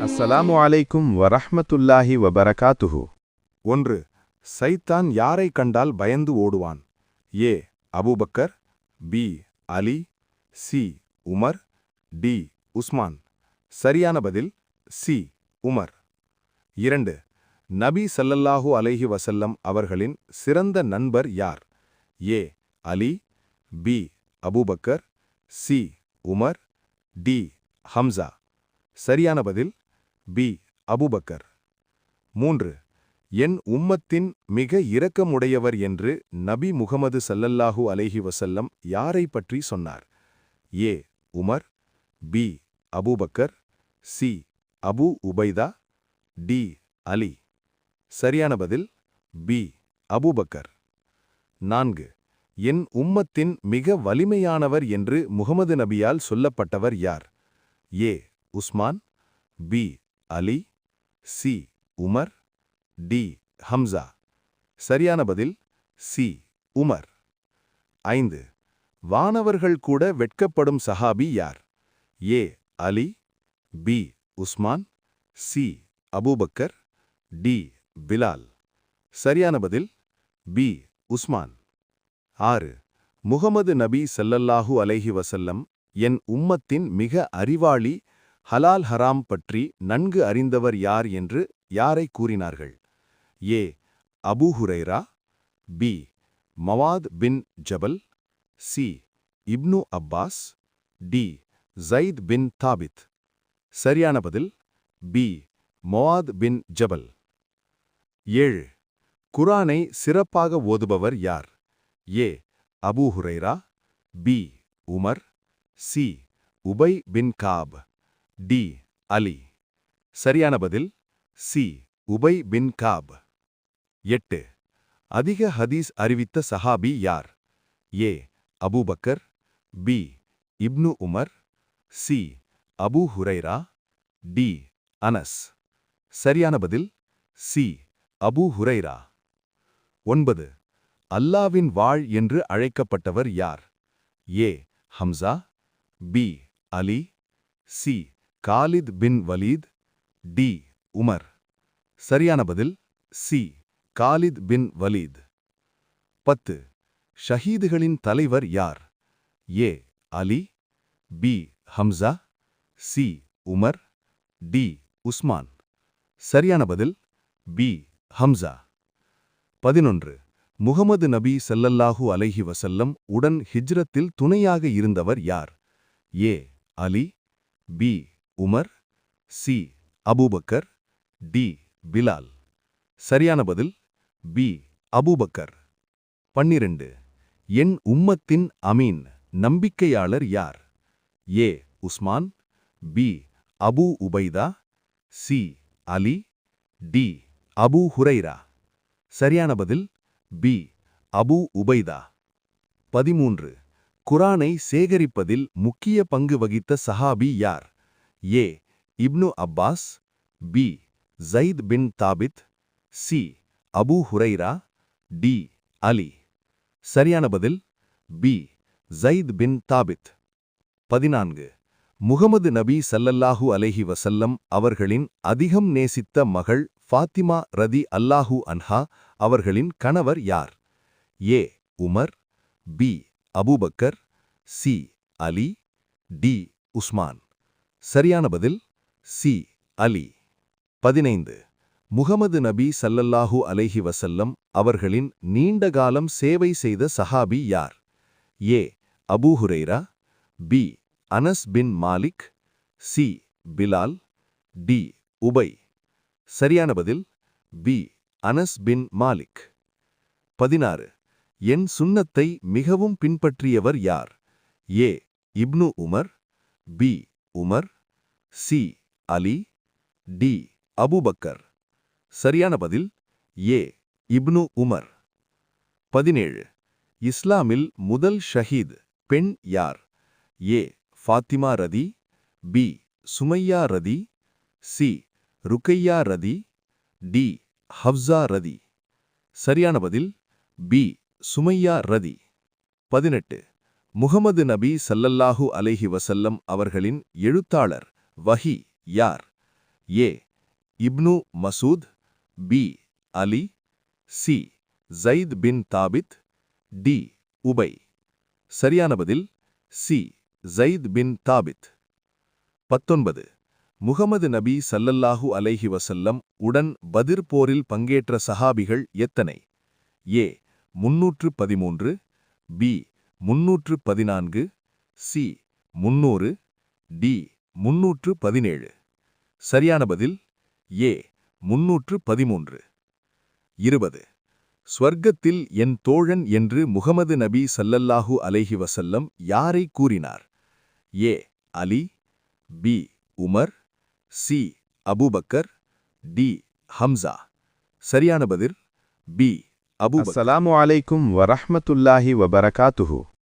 அஸ்ஸலாமு அலைக்கும் வரஹ்மத்துல்லாஹி வபரகாத்துஹு. 1. சைத்தான் யாரை கண்டால் பயந்து ஓடுவான்? ஏ Abu Bakr, B Ali, C Umar, D Usman. சரியான பதில் சி உமர். 2. நபி ஸல்லல்லாஹு அலைஹி வஸல்லம் அவர்களின் சிறந்த நண்பர் யார்? A Ali, B Abu Bakr, C Umar, D Hamza. சரியான பதில் பி அபூபக்கர். 3. என் உம்மத்தின் மிக இரக்கமுடையவர் என்று நபி முகமது ஸல்லல்லாஹு அலைஹி வஸல்லம் யாரை பற்றி சொன்னார்? A Umar, B Abu Bakr, C Abu Ubaida, D Ali. சரியான பதில் பி அபூபக்கர். 4. என் உம்மத்தின் மிக வலிமையானவர் என்று முகமது நபியால் சொல்லப்பட்டவர் யார்? A Usman, B Ali, C Umar, D Hamza. சரியான பதில் சி உமர். 5. வானவர்கள் கூட வெட்கப்படும் சஹாபி யார்? A Ali, B Usman, C Abu Bakr, D Bilal. சரியான பதில் பி உஸ்மான். 6. முகமது நபி ஸல்லல்லாஹு அலைஹி வஸல்லம் என் உம்மத்தின் மிக அறிவாளி, ஹலால் ஹராம் பற்றி நன்கு அறிந்தவர் யார் என்று யாரை கூறினார்கள்? ஏ அபூ ஹுரைரா, பி மவாத் பின் ஜபல், சி இப்னு Abbas, D Zaid bin Thabit. சரியான பதில் பி மவாத் பின் ஜபல். 7. குர்ஆனை சிறப்பாக ஓதுபவர் யார்? A Abu Huraira, B Umar, C Ubay bin Kab, D Ali. சரியான பதில் சி உபை பின் காப். 8. அதிக ஹதீஸ் அறிவித்த சஹாபி யார்? A Abu Bakr, B Ibn Umar, C Abu Huraira, D Anas. சரியான பதில் சி அபூ ஹுரைரா. 9. அல்லாவின் வாள் என்று அழைக்கப்பட்டவர் யார்? A Hamza, B Ali, C Khalid bin Walid, D Umar. சரியான பதில் சி காலித் பின் வலீத். 10. ஷஹீதுகளின் தலைவர் யார்? A Ali, B Hamza, C Umar, D Usman. சரியான பதில் பி ஹம்சா. 11. முகமது நபி ஸல்லல்லாஹு அலைஹி வஸல்லம் உடன் ஹிஜ்ரத்தில் துணையாக இருந்தவர் யார்? A Ali, B Umar, C Abu Bakr, D Bilal. சரியான பதில் பி அபூபக்கர். 12. என் உம்மத்தின் அமீன், நம்பிக்கையாளர் யார்? A Usman, B Abu Ubaida, C Ali, D Abu Huraira. சரியான பதில் பி அபூ உபைதா. 13. குர்ஆனை சேகரிப்பதில் முக்கிய பங்கு வகித்த சஹாபி யார்? A Ibn Abbas, B Zaid bin Thabit, C Abu Huraira, D Ali. சரியான பதில் பி ஸைத் பின் தாபித். 14. முகமது நபி ஸல்லல்லாஹு அலைஹி வஸல்லம் அவர்களின் அதிகம் நேசித்த மகள் ஃபாத்திமா ரதி அல்லாஹு அன்ஹா அவர்களின் கணவர் யார்? ஏ Umar, B Abu Bakr, C Ali, D Usman. சரியான பதில் சி அலி. 15. முகமது நபி ஸல்லல்லாஹு அலைஹி வஸல்லம் அவர்களின் நீண்டகாலம் சேவை செய்த சஹாபி யார்? A Abu Huraira, B Anas bin Malik, C Bilal, D Ubayy. சரியான பதில் பி அனஸ் பின் மாலிக். 16. என் சுன்னத்தை மிகவும் பின்பற்றியவர் யார்? A Ibn Umar, B Umar, C Ali, D Abu Bakr. சரியான பதில் ஏ இப்னு உமர். 17. இஸ்லாமில் முதல் ஷஹீத் பெண் யார்? ஏ ஃபாத்திமா ரதி, பி சுமையா ரதி, சி ருக்கையா ரதி, டி ஹப்ஸா ரதி. சரியான பதில் பி சுமையா ரதி. 18. முகமது நபி ஸல்லல்லாஹு அலைஹி வஸல்லம் அவர்களின் எழுத்தாளர் வஹி யார்? A Ibn Masood, B Ali, C Zaid bin Thabit, D Ubayy. சரியான பதில் சி ஜயித் பின் தாபித். 19. முகமது நபி ஸல்லல்லாஹு அலைஹி வஸல்லம் உடன் பத்ர் போரில் பங்கேற்ற சஹாபிகள் எத்தனை? ஏ 313, பி 314, சி 300, டி 317. சரியான பதில் ஏ 313. 20. ஸ்வர்க்கத்தில் என் தோழன் என்று முகமது நபி ஸல்லல்லாஹு அலைஹி வஸல்லம் யாரை கூறினார்? A Ali, B Umar, C Abu Bakr, D Hamza. சரியான பதில் பி அபூபக்கர். அஸ்ஸலாமு அலைக்கும் வரஹ்மத்துல்லாஹி வபரகாத்துஹு.